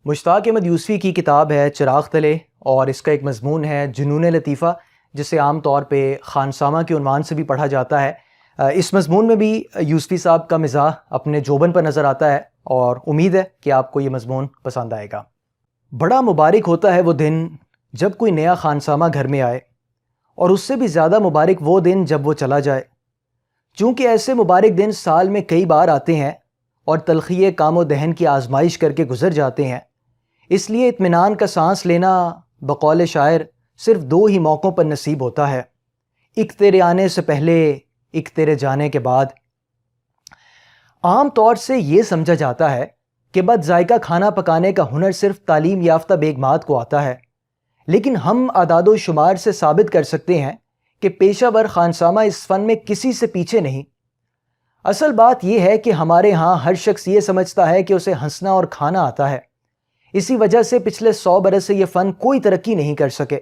مشتاق احمد یوسفی کی کتاب ہے چراغ تلے، اور اس کا ایک مضمون ہے جنون لطیفہ، جسے عام طور پہ خانسامہ کے عنوان سے بھی پڑھا جاتا ہے۔ اس مضمون میں بھی یوسفی صاحب کا مزاح اپنے جوبن پر نظر آتا ہے، اور امید ہے کہ آپ کو یہ مضمون پسند آئے گا۔ بڑا مبارک ہوتا ہے وہ دن جب کوئی نیا خانسامہ گھر میں آئے، اور اس سے بھی زیادہ مبارک وہ دن جب وہ چلا جائے۔ چونکہ ایسے مبارک دن سال میں کئی بار آتے ہیں اور تلخی کام و دہن کی آزمائش کر کے گزر جاتے ہیں، اس لیے اطمینان کا سانس لینا بقول شاعر صرف دو ہی موقعوں پر نصیب ہوتا ہے، ایک تیرے آنے سے پہلے، ایک تیرے جانے کے بعد۔ عام طور سے یہ سمجھا جاتا ہے کہ بد ذائقہ کھانا پکانے کا ہنر صرف تعلیم یافتہ بیگمات کو آتا ہے، لیکن ہم اعداد و شمار سے ثابت کر سکتے ہیں کہ پیشہ ور خانسامہ اس فن میں کسی سے پیچھے نہیں۔ اصل بات یہ ہے کہ ہمارے ہاں ہر شخص یہ سمجھتا ہے کہ اسے ہنسنا اور کھانا آتا ہے، اسی وجہ سے پچھلے 100 برس سے یہ فن کوئی ترقی نہیں کر سکے۔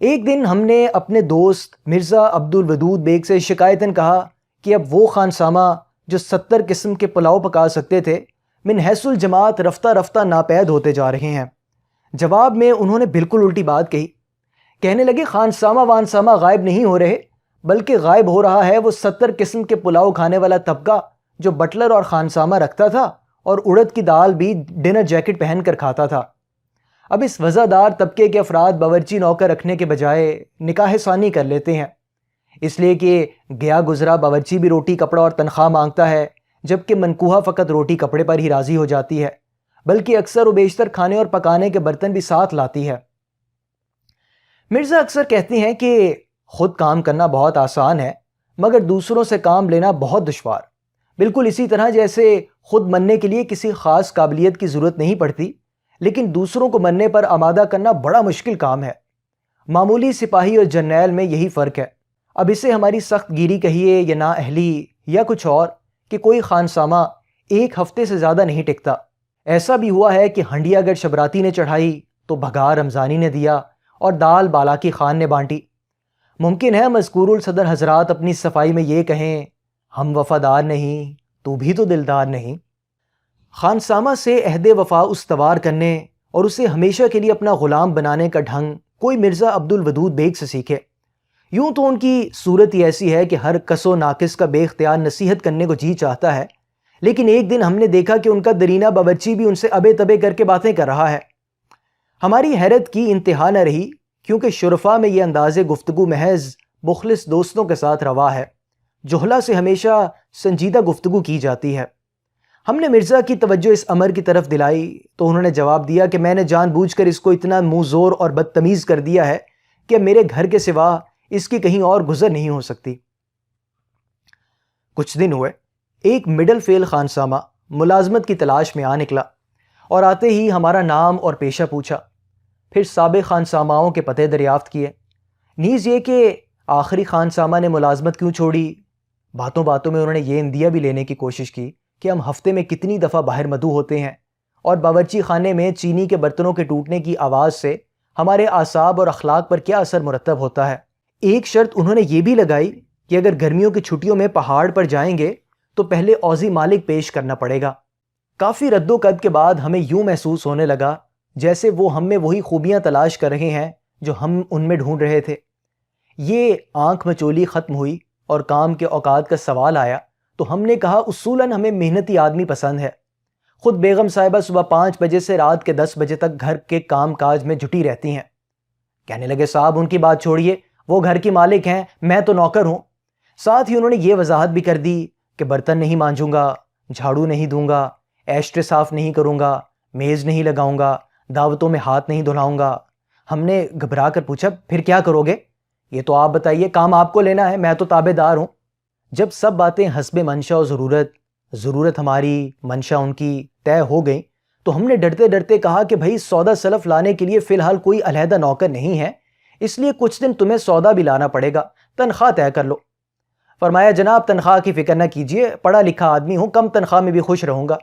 ایک دن ہم نے اپنے دوست مرزا عبدالودود بیگ سے شکایتاً کہا کہ اب وہ خانسامہ جو 70 قسم کے پلاؤ پکا سکتے تھے، من حیث الجماعت رفتہ رفتہ ناپید ہوتے جا رہے ہیں۔ جواب میں انہوں نے بالکل الٹی بات کہی، کہنے لگے خانسامہ وانسامہ غائب نہیں ہو رہے، بلکہ غائب ہو رہا ہے وہ 70 قسم کے پلاؤ کھانے والا طبقہ جو بٹلر اور خانسامہ رکھتا تھا اور اڑد کی دال بھی ڈنر جیکٹ پہن کر کھاتا تھا۔ اب اس وزادار طبقے کے افراد باورچی نوکر رکھنے کے بجائے نکاح ثانی کر لیتے ہیں، اس لیے کہ گیا گزرا باورچی بھی روٹی کپڑا اور تنخواہ مانگتا ہے، جبکہ منکوحہ فقط روٹی کپڑے پر ہی راضی ہو جاتی ہے، بلکہ اکثر و بیشتر کھانے اور پکانے کے برتن بھی ساتھ لاتی ہے۔ مرزا اکثر کہتے ہیں کہ خود کام کرنا بہت آسان ہے، مگر دوسروں سے کام لینا بہت دشوار، بالکل اسی طرح جیسے خود مرنے کے لیے کسی خاص قابلیت کی ضرورت نہیں پڑتی، لیکن دوسروں کو مرنے پر آمادہ کرنا بڑا مشکل کام ہے۔ معمولی سپاہی اور جرنیل میں یہی فرق ہے۔ اب اسے ہماری سخت گیری کہیے یا نااہلی یا کچھ اور، کہ کوئی خانسامہ ایک ہفتے سے زیادہ نہیں ٹکتا۔ ایسا بھی ہوا ہے کہ ہنڈیا اگر شبراتی نے چڑھائی تو بھگا رمضانی نے دیا اور دال بالاکی خان نے بانٹی۔ ممکن ہے مذکور الصدر حضرات اپنی صفائی میں یہ کہیں، ہم وفادار نہیں تو بھی تو دلدار نہیں۔ خانسامہ سے عہد وفا استوار کرنے اور اسے ہمیشہ کے لیے اپنا غلام بنانے کا ڈھنگ کوئی مرزا عبدالودود بیگ سے سیکھے۔ یوں تو ان کی صورت ہی ایسی ہے کہ ہر کس و ناقص کا بے اختیار نصیحت کرنے کو جی چاہتا ہے، لیکن ایک دن ہم نے دیکھا کہ ان کا درینہ باورچی بھی ان سے ابے تبے کر کے باتیں کر رہا ہے۔ ہماری حیرت کی انتہا نہ رہی، کیونکہ شرفاء میں یہ انداز گفتگو محض مخلص دوستوں کے ساتھ روا ہے، جہلا سے ہمیشہ سنجیدہ گفتگو کی جاتی ہے۔ ہم نے مرزا کی توجہ اس امر کی طرف دلائی تو انہوں نے جواب دیا کہ میں نے جان بوجھ کر اس کو اتنا منہ زور اور بدتمیز کر دیا ہے کہ میرے گھر کے سوا اس کی کہیں اور گزر نہیں ہو سکتی۔ کچھ دن ہوئے، ایک مڈل فیل خانسامہ ملازمت کی تلاش میں آ نکلا، اور آتے ہی ہمارا نام اور پیشہ پوچھا، پھر سابق خانساماؤں کے پتے دریافت کیے، نیز یہ کہ آخری خانسامہ نے ملازمت کیوں چھوڑی۔ باتوں باتوں میں انہوں نے یہ اندیا بھی لینے کی کوشش کی کہ ہم ہفتے میں کتنی دفعہ باہر مدعو ہوتے ہیں، اور باورچی خانے میں چینی کے برتنوں کے ٹوٹنے کی آواز سے ہمارے اعصاب اور اخلاق پر کیا اثر مرتب ہوتا ہے۔ ایک شرط انہوں نے یہ بھی لگائی کہ اگر گرمیوں کی چھٹیوں میں پہاڑ پر جائیں گے تو پہلے اوزی مالک پیش کرنا پڑے گا۔ کافی رد و قد کے بعد ہمیں یوں محسوس ہونے لگا جیسے وہ ہم میں وہی خوبیاں تلاش کر رہے ہیں جو ہم ان میں ڈھونڈ رہے تھے۔ یہ آنکھ مچولی ختم ہوئی اور کام کے اوقات کا سوال آیا تو ہم نے کہا اصولاً ہمیں محنتی آدمی پسند ہے۔ خود بیگم صاحبہ صبح 5 بجے سے رات کے 10 بجے تک گھر کے کام کاج میں جٹی رہتی ہیں۔ کہنے لگے صاحب ان کی بات چھوڑیے، وہ گھر کی مالک ہیں، میں تو نوکر ہوں۔ ساتھ ہی انہوں نے یہ وضاحت بھی کر دی کہ برتن نہیں مانجوں گا، جھاڑو نہیں دوں گا، ایشٹرے صاف نہیں کروں گا، میز نہیں لگاؤں گا، دعوتوں میں ہاتھ نہیں دھلاؤں گا۔ ہم نے گھبرا کر پوچھا پھر کیا کرو گے؟ یہ تو آپ بتائیے، کام آپ کو لینا ہے، میں تو تابع دار ہوں۔ جب سب باتیں حسب منشا و ضرورت ہماری منشا ان کی طے ہو گئیں تو ہم نے ڈرتے ڈرتے کہا کہ بھائی سودا سلف لانے کے لیے فی الحال کوئی علیحدہ نوکر نہیں ہے، اس لیے کچھ دن تمہیں سودا بھی لانا پڑے گا، تنخواہ طے کر لو۔ فرمایا جناب تنخواہ کی فکر نہ کیجیے، پڑھا لکھا آدمی ہوں، کم تنخواہ میں بھی خوش رہوں گا۔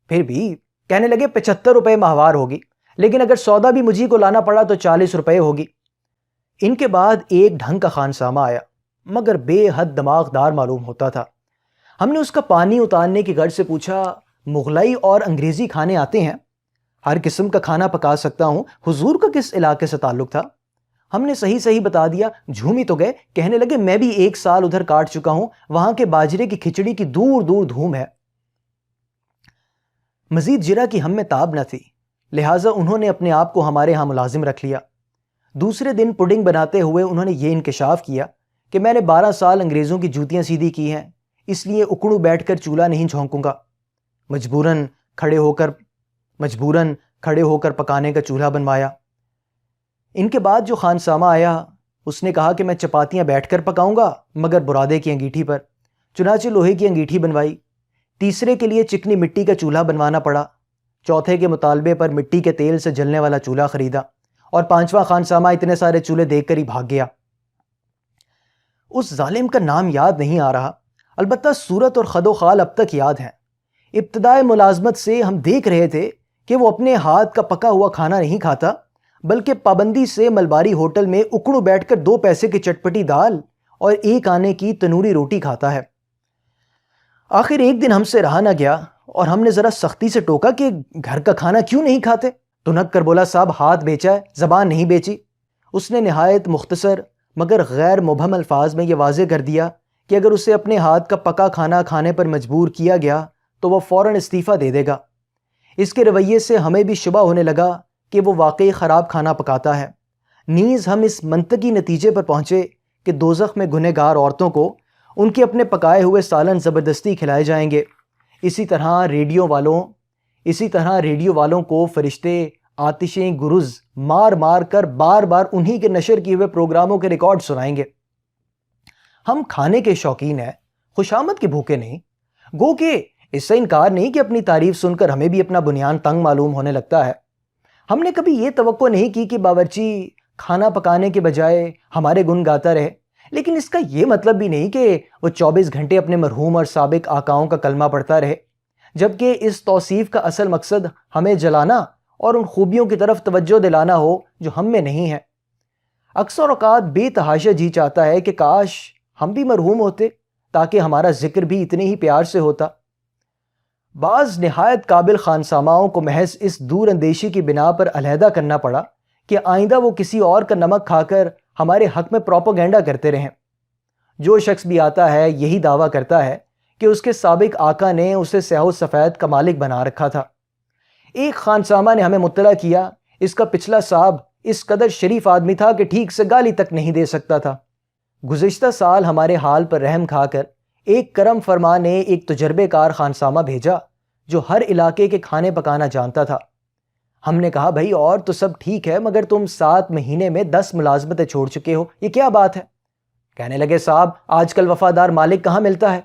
پھر بھی کہنے لگے 75 روپے ماہوار ہوگی، لیکن اگر سودا بھی مجھے کو لانا پڑا تو 40 روپے ہوگی۔ ان کے بعد ایک ڈھنگ کا خانسامہ آیا، مگر بے حد دماغ دار معلوم ہوتا تھا۔ ہم نے اس کا پانی اتارنے کی غرض سے پوچھا مغلائی اور انگریزی کھانے آتے ہیں؟ ہر قسم کا کھانا پکا سکتا ہوں، حضور کا کس علاقے سے تعلق تھا؟ ہم نے صحیح بتا دیا، جھومی تو گئے، کہنے لگے میں بھی 1 سال ادھر کاٹ چکا ہوں، وہاں کے باجرے کی کھچڑی کی دور دور دھوم ہے۔ مزید جرا کی ہم میں تاب نہ تھی، لہٰذا انہوں نے اپنے آپ کو ہمارے ہاں ملازم رکھ لیا۔ دوسرے دن پڈنگ بناتے ہوئے انہوں نے یہ انکشاف کیا کہ میں نے 12 سال انگریزوں کی جوتیاں سیدھی کی ہیں، اس لیے اکڑوں بیٹھ کر چولہا نہیں جھونکوں گا، مجبوراً کھڑے ہو کر پکانے کا چولہا بنوایا۔ ان کے بعد جو خانسامہ آیا اس نے کہا کہ میں چپاتیاں بیٹھ کر پکاؤں گا مگر برادے کی انگیٹھی پر، چنانچہ لوہے کی انگیٹھی بنوائی۔ تیسرے کے لیے چکنی مٹی کا چولہا بنوانا پڑا، چوتھے کے مطالبے پر مٹی کے تیل سے جلنے والا چولہا خریدا، اور 5واں خانسامہ اتنے سارے چولہے دیکھ کر ہی بھاگ گیا۔ اس ظالم کا نام یاد نہیں آ رہا، البتہ صورت اور خد و خال اب تک یاد ہیں۔ ابتدائے ملازمت سے ہم دیکھ رہے تھے کہ وہ اپنے ہاتھ کا پکا ہوا کھانا نہیں کھاتا، بلکہ پابندی سے ملباری ہوٹل میں اکڑوں بیٹھ کر 2 پیسے کی چٹپٹی دال اور 1 آنے کی تنوری روٹی کھاتا ہے۔ آخر ایک دن ہم سے رہا نہ گیا اور ہم نے ذرا سختی سے ٹوکا کہ گھر کا کھانا کیوں نہیں کھاتے؟ تنک کر بولا صاحب ہاتھ بیچا ہے، زبان نہیں بیچی۔ اس نے نہایت مختصر مگر غیر مبہم الفاظ میں یہ واضح کر دیا کہ اگر اسے اپنے ہاتھ کا پکا کھانا کھانے پر مجبور کیا گیا تو وہ فوراً استعفیٰ دے دے گا۔ اس کے رویے سے ہمیں بھی شبہ ہونے لگا کہ وہ واقعی خراب کھانا پکاتا ہے۔ نیز ہم اس منطقی نتیجے پر پہنچے کہ دوزخ میں گنہگار عورتوں کو ان کے اپنے پکائے ہوئے سالن زبردستی کھلائے جائیں گے۔ اسی طرح ریڈیو والوں کو فرشتے آتشیں گرز مار مار کر بار بار انہی کے نشر کیے ہوئے پروگراموں کے ریکارڈ سنائیں گے۔ ہم کھانے کے شوقین ہیں، خوشامد کے بھوکے نہیں، گو کہ اس سے انکار نہیں کہ اپنی تعریف سن کر ہمیں بھی اپنا بنیان تنگ معلوم ہونے لگتا ہے۔ ہم نے کبھی یہ توقع نہیں کی کہ باورچی کھانا پکانے کے بجائے ہمارے گن گاتا رہے، لیکن اس کا یہ مطلب بھی نہیں کہ وہ 24 گھنٹے اپنے مرحوم اور سابق آقاؤں کا کلمہ پڑھتا رہے، جبکہ اس توصیف کا اصل مقصد ہمیں جلانا اور ان خوبیوں کی طرف توجہ دلانا ہو جو ہم میں نہیں ہے۔ اکثر اوقات بے تحاشا جی چاہتا ہے کہ کاش ہم بھی مرحوم ہوتے تاکہ ہمارا ذکر بھی اتنے ہی پیار سے ہوتا۔ بعض نہایت قابل خانساماؤں کو محض اس دور اندیشی کی بنا پر علیحدہ کرنا پڑا کہ آئندہ وہ کسی اور کا نمک کھا کر ہمارے حق میں پروپیگنڈا کرتے رہیں۔ جو شخص بھی آتا ہے یہی دعویٰ کرتا ہے کہ اس کے سابق آقا نے اسے سیاہ و سفید کا مالک بنا رکھا تھا۔ ایک خانسامہ نے ہمیں مطلع کیا اس کا پچھلا صاحب اس قدر شریف آدمی تھا کہ ٹھیک سے گالی تک نہیں دے سکتا تھا۔ گزشتہ سال ہمارے حال پر رحم کھا کر ایک کرم فرما نے ایک تجربے کار خانسامہ بھیجا جو ہر علاقے کے کھانے پکانا جانتا تھا۔ ہم نے کہا بھائی اور تو سب ٹھیک ہے مگر تم 7 مہینے میں 10 ملازمتیں چھوڑ چکے ہو، یہ کیا بات ہے؟ کہنے لگے صاحب آج کل وفادار مالک کہاں ملتا ہے۔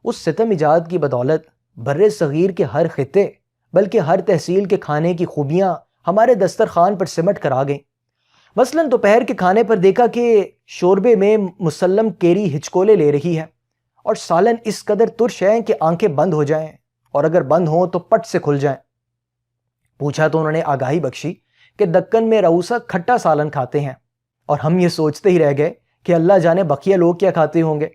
اس ستم ایجاد کی بدولت بر صغیر کے ہر خطے بلکہ ہر تحصیل کے کھانے کی خوبیاں ہمارے دسترخوان پر سمٹ کر آ گئیں۔ مثلاً دوپہر کے کھانے پر دیکھا کہ شوربے میں مسلم کیری ہچکولے لے رہی ہے اور سالن اس قدر ترش ہے کہ آنکھیں بند ہو جائیں اور اگر بند ہوں تو پٹ سے کھل جائیں۔ پوچھا تو انہوں نے آگاہی بخشی کہ دکن میں رؤسا کھٹا سالن کھاتے ہیں، اور ہم یہ سوچتے ہی رہ گئے کہ اللہ جانے بقیہ لوگ کیا کھاتے ہوں گے۔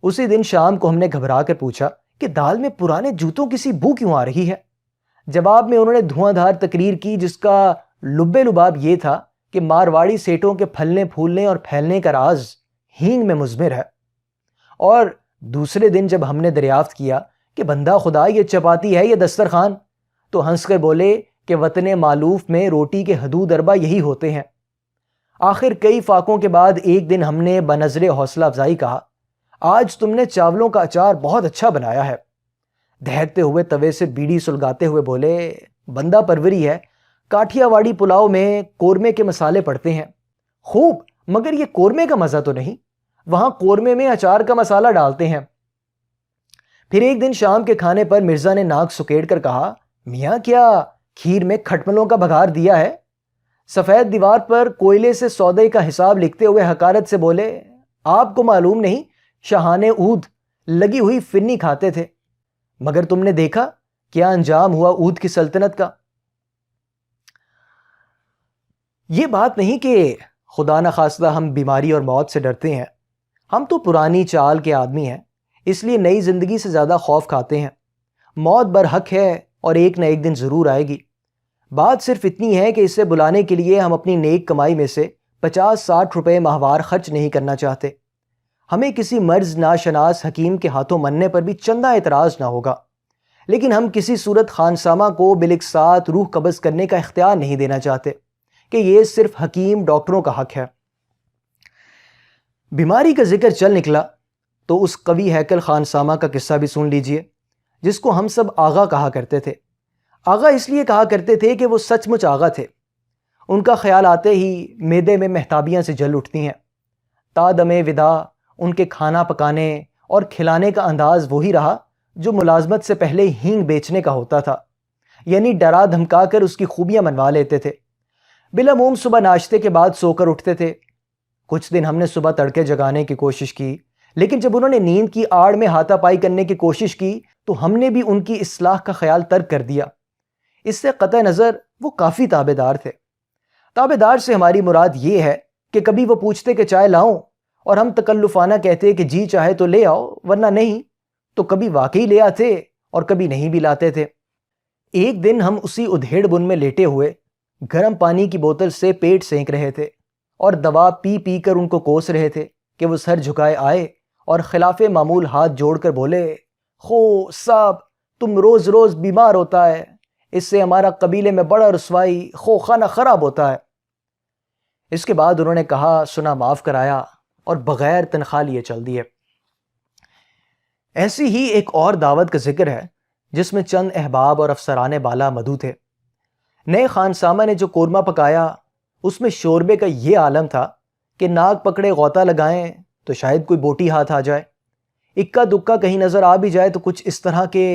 اسی دن شام کو ہم نے گھبرا کر پوچھا کہ دال میں پرانے جوتوں کی سی بو کیوں آ رہی ہے؟ جواب میں انہوں نے دھواں دھار تقریر کی جس کا لبے لباب یہ تھا کہ مارواڑی سیٹوں کے پھلنے پھولنے اور پھیلنے کا راز ہینگ میں مضمر ہے۔ اور دوسرے دن جب ہم نے دریافت کیا کہ بندہ خدا یہ چپاتی ہے یہ دسترخوان، تو ہنس کر بولے کہ وطن مالوف میں روٹی کے حدود اربع یہی ہوتے ہیں۔ آخر کئی فاقوں کے بعد ایک دن ہم نے بنظر حوصلہ افزائی کہا آج تم نے چاولوں کا اچار بہت اچھا بنایا ہے۔ دہکتے ہوئے توے سے بیڑی سلگاتے ہوئے بولے بندہ پروری ہے، کاٹھیا واڑی پلاؤ میں قورمے کے مسالے پڑتے ہیں خوب، مگر یہ قورمے کا مزہ تو نہیں، وہاں قورمے میں اچار کا مسالہ ڈالتے ہیں۔ پھر ایک دن شام کے کھانے پر مرزا نے ناک سکیڑ کر کہا میاں کیا کھیر میں کھٹملوں کا بگھار دیا ہے؟ سفید دیوار پر کوئلے سے سودے کا حساب لکھتے ہوئے حقارت سے بولے آپ کو معلوم نہیں شاہانے اود لگی ہوئی فنی کھاتے تھے، مگر تم نے دیکھا کیا انجام ہوا اود کی سلطنت کا۔ یہ بات نہیں کہ خدا نخواستہ ہم بیماری اور موت سے ڈرتے ہیں، ہم تو پرانی چال کے آدمی ہیں، اس لیے نئی زندگی سے زیادہ خوف کھاتے ہیں۔ موت برحق ہے اور ایک نہ ایک دن ضرور آئے گی۔ بات صرف اتنی ہے کہ اسے بلانے کے لیے ہم اپنی نیک کمائی میں سے 50-60 روپے ماہوار خرچ نہیں کرنا چاہتے۔ ہمیں کسی مرض ناشناس حکیم کے ہاتھوں مرنے پر بھی چندہ اعتراض نہ ہوگا، لیکن ہم کسی صورت خانسامہ کو بالاقساط روح قبض کرنے کا اختیار نہیں دینا چاہتے کہ یہ صرف حکیم ڈاکٹروں کا حق ہے۔ بیماری کا ذکر چل نکلا تو اس قوی ہیکل خانسامہ کا قصہ بھی سن لیجئے، جس کو ہم سب آغا کہا کرتے تھے۔ آغا اس لیے کہا کرتے تھے کہ وہ سچ مچ آغا تھے۔ ان کا خیال آتے ہی معدے میں مہتابیاں سے جل اٹھتی ہیں۔ تا دم وداع ان کے کھانا پکانے اور کھلانے کا انداز وہی رہا جو ملازمت سے پہلے ہینگ بیچنے کا ہوتا تھا، یعنی ڈرا دھمکا کر اس کی خوبیاں منوا لیتے تھے۔ بالعموم صبح ناشتے کے بعد سو کر اٹھتے تھے۔ کچھ دن ہم نے صبح تڑکے جگانے کی کوشش کی، لیکن جب انہوں نے نیند کی آڑ میں ہاتھا پائی کرنے کی کوشش کی تو ہم نے بھی ان کی اصلاح کا خیال ترک کر دیا۔ اس سے قطع نظر وہ کافی تابع دار تھے۔ تابع دار سے ہماری مراد یہ ہے کہ کبھی وہ پوچھتے کہ چائے لاؤں، اور ہم تکلفانہ کہتے کہ جی چاہے تو لے آؤ ورنہ نہیں، تو کبھی واقعی لے آتے اور کبھی نہیں بھی لاتے تھے۔ ایک دن ہم اسی ادھیڑ بن میں لیٹے ہوئے گرم پانی کی بوتل سے پیٹ سینک رہے تھے اور دوا پی پی کر ان کو کوس رہے تھے کہ وہ سر جھکائے آئے اور خلاف معمول ہاتھ جوڑ کر بولے، خو صاحب تم روز روز بیمار ہوتا ہے، اس سے ہمارا قبیلے میں بڑا رسوائی خو خانہ خراب ہوتا ہے۔ اس کے بعد انہوں نے کہا سنا معاف کرایا اور بغیر تنخواہ لیے چل دیے۔ ایسی ہی ایک اور دعوت کا ذکر ہے جس میں چند احباب اور افسران بالا مدعو تھے۔ نئے خانسامہ نے جو قورمہ پکایا اس میں شوربے کا یہ عالم تھا کہ ناک پکڑے غوطہ لگائیں تو شاید کوئی بوٹی ہاتھ آ جائے، اکا دکا کہیں نظر آ بھی جائے تو کچھ اس طرح کے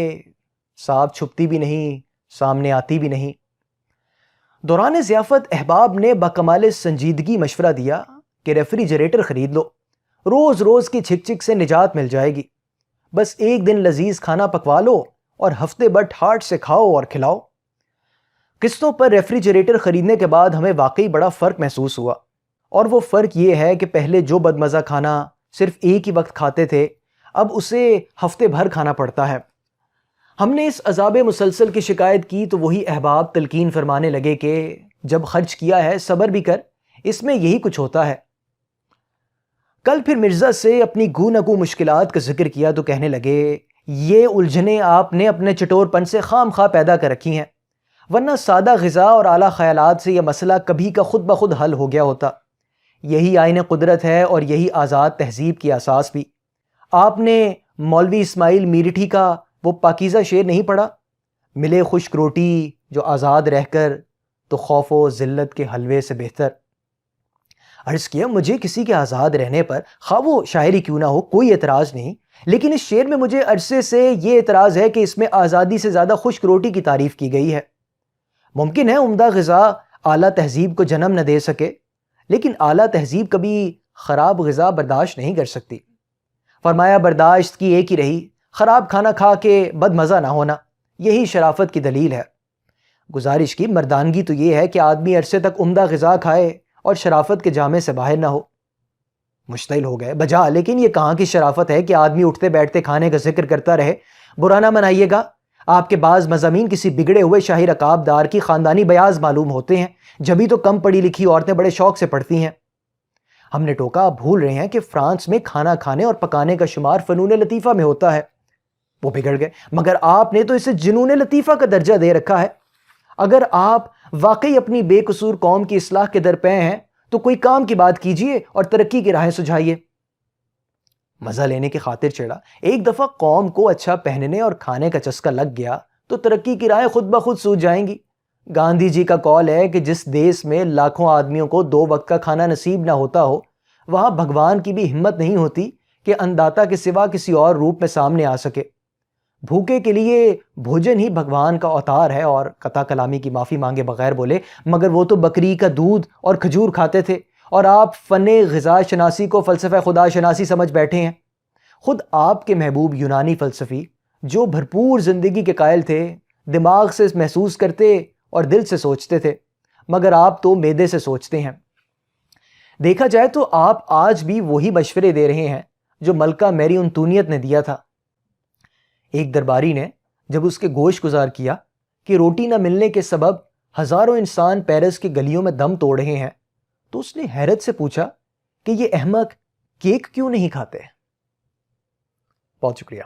صاحب چھپتی بھی نہیں سامنے آتی بھی نہیں۔ دوران ضیافت احباب نے بکمال سنجیدگی مشورہ دیا کہ ریفریجریٹر خرید لو، روز روز کی چھک چھک سے نجات مل جائے گی، بس ایک دن لذیذ کھانا پکوا لو اور ہفتے بھر ٹھاٹ سے کھاؤ اور کھلاؤ۔ قسطوں پر ریفریجریٹر خریدنے کے بعد ہمیں واقعی بڑا فرق محسوس ہوا، اور وہ فرق یہ ہے کہ پہلے جو بدمزہ کھانا صرف ایک ہی وقت کھاتے تھے اب اسے ہفتے بھر کھانا پڑتا ہے۔ ہم نے اس عذاب مسلسل کی شکایت کی تو وہی احباب تلقین فرمانے لگے کہ جب خرچ کیا ہے صبر بھی کر، اس میں یہی کچھ ہوتا ہے۔ کل پھر مرزا سے اپنی گو نہ گو مشکلات کا ذکر کیا تو کہنے لگے یہ الجھنیں آپ نے اپنے چٹور پن سے خام خواہ پیدا کر رکھی ہیں، ورنہ سادہ غذا اور اعلیٰ خیالات سے یہ مسئلہ کبھی کا خود بخود حل ہو گیا ہوتا۔ یہی آئین قدرت ہے اور یہی آزاد تہذیب کی اساس بھی۔ آپ نے مولوی اسماعیل میرٹھی کا وہ پاکیزہ شعر نہیں پڑھا، ملے خشک روٹی جو آزاد رہ کر تو خوف و ذلت کے حلوے سے بہتر۔ عرض کیا مجھے کسی کے آزاد رہنے پر خواہ وہ شاعری کیوں نہ ہو کوئی اعتراض نہیں، لیکن اس شعر میں مجھے عرصے سے یہ اعتراض ہے کہ اس میں آزادی سے زیادہ خشک روٹی کی تعریف کی گئی ہے۔ ممکن ہے عمدہ غذا اعلیٰ تہذیب کو جنم نہ دے سکے، لیکن اعلیٰ تہذیب کبھی خراب غذا برداشت نہیں کر سکتی۔ فرمایا برداشت کی ایک ہی رہی، خراب کھانا کھا کے بد مزہ نہ ہونا، یہی شرافت کی دلیل ہے۔ گزارش کی مردانگی تو یہ ہے کہ آدمی عرصے تک عمدہ غذا کھائے اور شرافت کے جامے سے باہر نہ ہو۔ مشتعل ہو گئے بجا، لیکن یہ کہاں کی شرافت ہے کہ آدمی اٹھتے بیٹھتے کھانے کا ذکر کرتا رہے؟ برا نہ منائیے گا، آپ کے بعض مضامین کسی بگڑے ہوئے شاہی رکاب دار کی خاندانی بیاض معلوم ہوتے ہیں، جبھی تو کم پڑھی لکھی عورتیں بڑے شوق سے پڑھتی ہیں۔ ہم نے ٹوکا آپ بھول رہے ہیں کہ فرانس میں کھانا کھانے اور پکانے کا شمار فنون لطیفہ میں ہوتا ہے۔ وہ بگڑ گئے، مگر آپ نے تو اسے جنون لطیفہ کا درجہ دے رکھا ہے۔ اگر آپ واقعی اپنی بے قصور قوم کی اصلاح کے درپے ہیں تو کوئی کام کی بات کیجئے اور ترقی کی راہیں سجھائیے۔ مزہ لینے کی خاطر چڑھا، ایک دفعہ قوم کو اچھا پہننے اور کھانے کا چسکا لگ گیا تو ترقی کی راہیں خود بخود سوج جائیں گی۔ گاندھی جی کا قول ہے کہ جس دیس میں لاکھوں آدمیوں کو 2 وقت کا کھانا نصیب نہ ہوتا ہو، وہاں بھگوان کی بھی ہمت نہیں ہوتی کہ انداتا کے سوا کسی اور روپ میں سامنے آ سکے۔ بھوکے کے لیے بھوجن ہی بھگوان کا اوتار ہے، اور قطع کلامی کی معافی مانگے بغیر بولے مگر وہ تو بکری کا دودھ اور کھجور کھاتے تھے، اور آپ فن غذا شناسی کو فلسفہ خدا شناسی سمجھ بیٹھے ہیں۔ خود آپ کے محبوب یونانی فلسفی جو بھرپور زندگی کے قائل تھے، دماغ سے محسوس کرتے اور دل سے سوچتے تھے، مگر آپ تو معدے سے سوچتے ہیں۔ دیکھا جائے تو آپ آج بھی وہی مشورے دے رہے ہیں جو ملکہ میری انتونیت نے دیا تھا۔ ایک درباری نے جب اس کے گوش گزار کیا کہ روٹی نہ ملنے کے سبب ہزاروں انسان پیرس کی گلیوں میں دم توڑ رہے ہیں تو اس نے حیرت سے پوچھا کہ یہ احمق کیک کیوں نہیں کھاتے؟ بہت شکریہ.